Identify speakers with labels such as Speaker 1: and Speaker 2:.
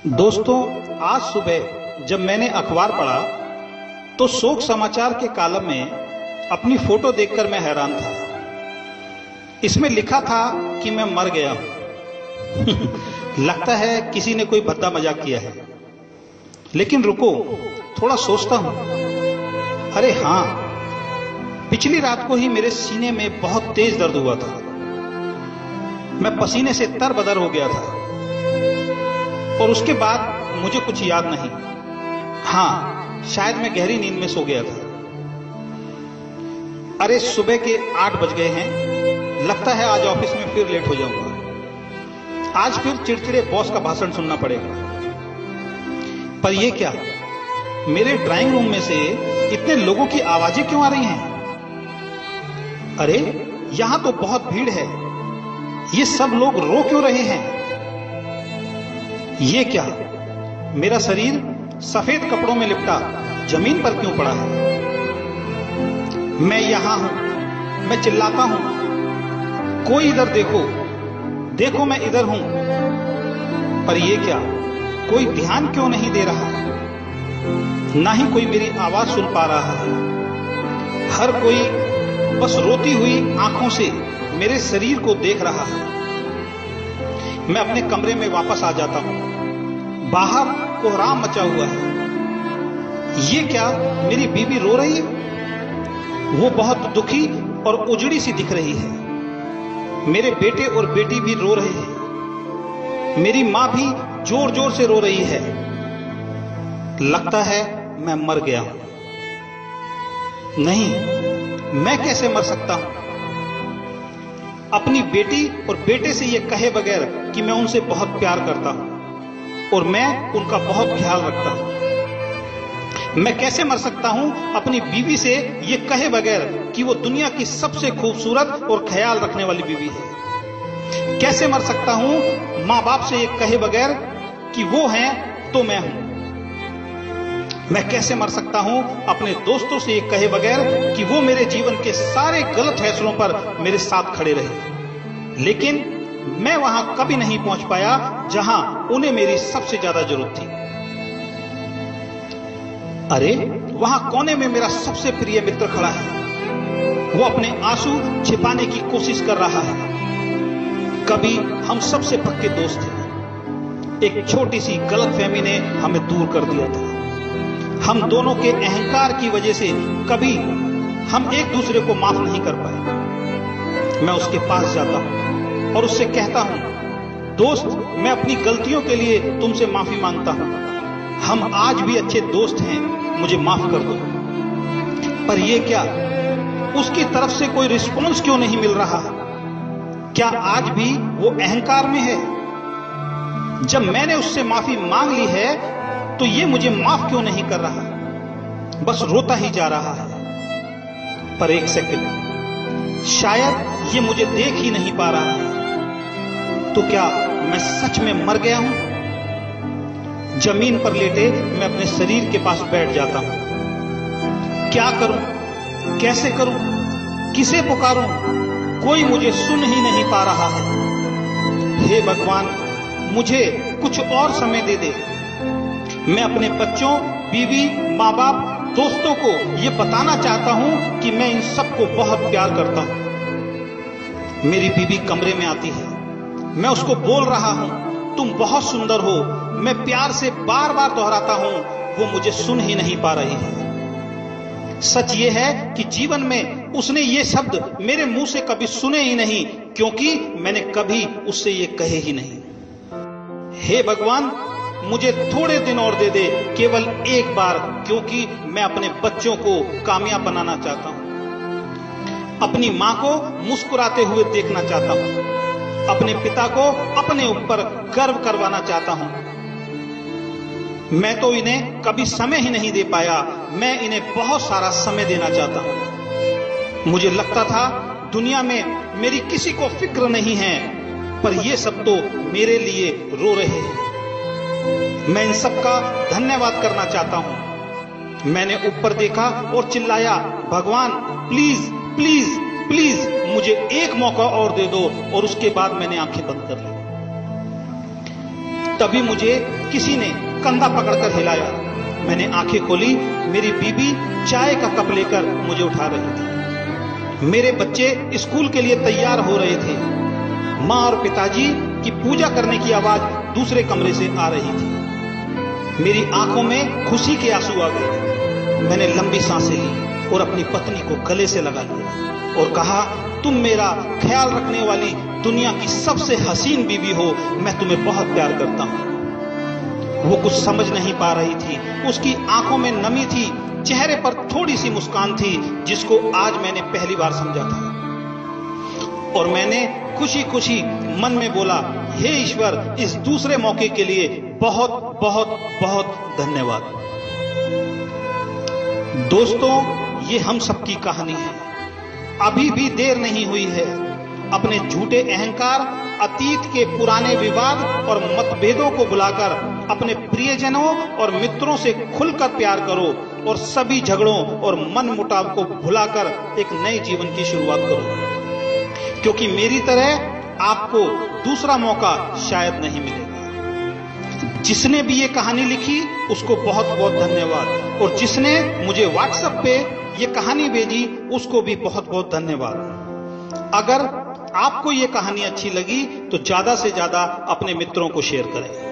Speaker 1: दोस्तों, आज सुबह जब मैंने अखबार पढ़ा तो शोक समाचार के कॉलम में अपनी फोटो देखकर मैं हैरान था। इसमें लिखा था कि मैं मर गया हूं। लगता है किसी ने कोई भद्दा मजाक किया है। लेकिन रुको, थोड़ा सोचता हूं। अरे हां, पिछली रात को ही मेरे सीने में बहुत तेज दर्द हुआ था। मैं पसीने से तरबतर हो गया था और उसके बाद मुझे कुछ याद नहीं। हां, शायद मैं गहरी नींद में सो गया था। अरे सुबह के 8 बज गए हैं। लगता है आज ऑफिस में फिर लेट हो जाऊंगा। आज फिर चिड़चिड़े बॉस का भाषण सुनना पड़ेगा। पर यह क्या, मेरे ड्राइंग रूम में से इतने लोगों की आवाजें क्यों आ रही हैं? अरे यहां तो बहुत भीड़ है। ये सब लोग रो क्यों रहे हैं? ये क्या, मेरा शरीर सफेद कपड़ों में लिपटा जमीन पर क्यों पड़ा है? मैं यहां हूं, मैं चिल्लाता हूं, कोई इधर देखो, देखो मैं इधर हूं। पर यह क्या, कोई ध्यान क्यों नहीं दे रहा? ना ही कोई मेरी आवाज सुन पा रहा है। हर कोई बस रोती हुई आंखों से मेरे शरीर को देख रहा है। मैं अपने कमरे में वापस आ जाता हूं। बाहर कोहराम मचा हुआ है। ये क्या, मेरी बीवी रो रही है? वो बहुत दुखी और उजड़ी सी दिख रही है। मेरे बेटे और बेटी भी रो रहे हैं। मेरी मां भी जोर जोर से रो रही है। लगता है मैं मर गया हूं। नहीं, मैं कैसे मर सकता हूं? अपनी बेटी और बेटे से यह कहे बगैर कि मैं उनसे बहुत प्यार करता हूं और मैं उनका बहुत ख्याल रखता हूं। मैं कैसे मर सकता हूं अपनी बीवी से यह कहे बगैर कि वो दुनिया की सबसे खूबसूरत और ख्याल रखने वाली बीवी है? कैसे मर सकता हूं मां बाप से यह कहे बगैर कि वो हैं तो मैं हूं? मैं कैसे मर सकता हूं अपने दोस्तों से यह कहे बगैर कि वो मेरे जीवन के सारे गलत फैसलों पर मेरे साथ खड़े रहे? लेकिन मैं वहां कभी नहीं पहुंच पाया जहां उन्हें मेरी सबसे ज्यादा जरूरत थी। अरे वहां कोने में मेरा सबसे प्रिय मित्र खड़ा है। वो अपने आंसू छिपाने की कोशिश कर रहा है। कभी हम सबसे पक्के दोस्त थे। एक छोटी सी गलतफहमी ने हमें दूर कर दिया था। हम दोनों के अहंकार की वजह से कभी हम एक दूसरे को माफ नहीं कर पाए। मैं उसके पास जाता हूं और उससे कहता हूं, दोस्त, मैं अपनी गलतियों के लिए तुमसे माफी मांगता हूं। हम आज भी अच्छे दोस्त हैं, मुझे माफ कर दो। पर यह क्या, उसकी तरफ से कोई रिस्पॉन्स क्यों नहीं मिल रहा? क्या आज भी वो अहंकार में है? जब मैंने उससे माफी मांग ली है तो ये मुझे माफ क्यों नहीं कर रहा? बस रोता ही जा रहा है। पर एक सेकंड, शायद ये मुझे देख ही नहीं पा रहा है। तो क्या मैं सच में मर गया हूं? जमीन पर लेटे मैं अपने शरीर के पास बैठ जाता हूं। क्या करूं, कैसे करूं, किसे पुकारूं? कोई मुझे सुन ही नहीं पा रहा है। हे भगवान, मुझे कुछ और समय दे दे। मैं अपने बच्चों, बीवी, मां बाप, दोस्तों को यह बताना चाहता हूं कि मैं इन सबको बहुत प्यार करता हूं। मेरी बीवी कमरे में आती है। मैं उसको बोल रहा हूं, तुम बहुत सुंदर हो। मैं प्यार से बार बार दोहराता हूं, वो मुझे सुन ही नहीं पा रही है। सच ये है कि जीवन में उसने ये शब्द मेरे मुंह से कभी सुने ही नहीं, क्योंकि मैंने कभी उससे ये कहे ही नहीं। हे भगवान, मुझे थोड़े दिन और दे दे, केवल एक बार, क्योंकि मैं अपने बच्चों को कामयाब बनाना चाहता हूं। अपनी मां को मुस्कुराते हुए देखना चाहता हूं। अपने पिता को अपने ऊपर गर्व करवाना चाहता हूं। मैं तो इन्हें कभी समय ही नहीं दे पाया। मैं इन्हें बहुत सारा समय देना चाहता हूं। मुझे लगता था दुनिया में मेरी किसी को फिक्र नहीं है, पर ये सब तो मेरे लिए रो रहे हैं। मैं इन सब का धन्यवाद करना चाहता हूं। मैंने ऊपर देखा और चिल्लाया, भगवान प्लीज प्लीज प्लीज मुझे एक मौका और दे दो। और उसके बाद मैंने आंखें बंद कर ली। तभी मुझे किसी ने कंधा पकड़कर हिलाया। मैंने आंखें खोली, मेरी बीबी चाय का कप लेकर मुझे उठा रही थी। मेरे बच्चे स्कूल के लिए तैयार हो रहे थे। मां और पिताजी की पूजा करने की आवाज दूसरे कमरे से आ रही थी। मेरी आंखों में खुशी के आंसू आ गए। मैंने लंबी सांसें ली और अपनी पत्नी को गले से लगा लिया और कहा, तुम मेरा ख्याल रखने वाली दुनिया की सबसे हसीन बीवी हो, मैं तुम्हें बहुत प्यार करता हूं। वो कुछ समझ नहीं पा रही थी। उसकी आंखों में नमी थी, चेहरे पर थोड़ी सी मुस्कान थी, जिसको आज मैंने पहली बार समझा था। और मैंने खुशी खुशी मन में बोला, हे ईश्वर, इस दूसरे मौके के लिए बहुत बहुत बहुत धन्यवाद। दोस्तों, ये हम सबकी कहानी है। अभी भी देर नहीं हुई है। अपने झूठे अहंकार, अतीत के पुराने विवाद और मतभेदों को भुलाकर अपने प्रियजनों और मित्रों से खुलकर प्यार करो और सभी झगड़ों और मनमुटाव को भुलाकर एक नए जीवन की शुरुआत करो, क्योंकि मेरी तरह आपको दूसरा मौका शायद नहीं मिलेगा। जिसने भी ये कहानी लिखी उसको बहुत बहुत धन्यवाद, और जिसने मुझे व्हाट्सएप पे ये कहानी भेजी उसको भी बहुत बहुत धन्यवाद। अगर आपको ये कहानी अच्छी लगी तो ज्यादा से ज्यादा अपने मित्रों को शेयर करें।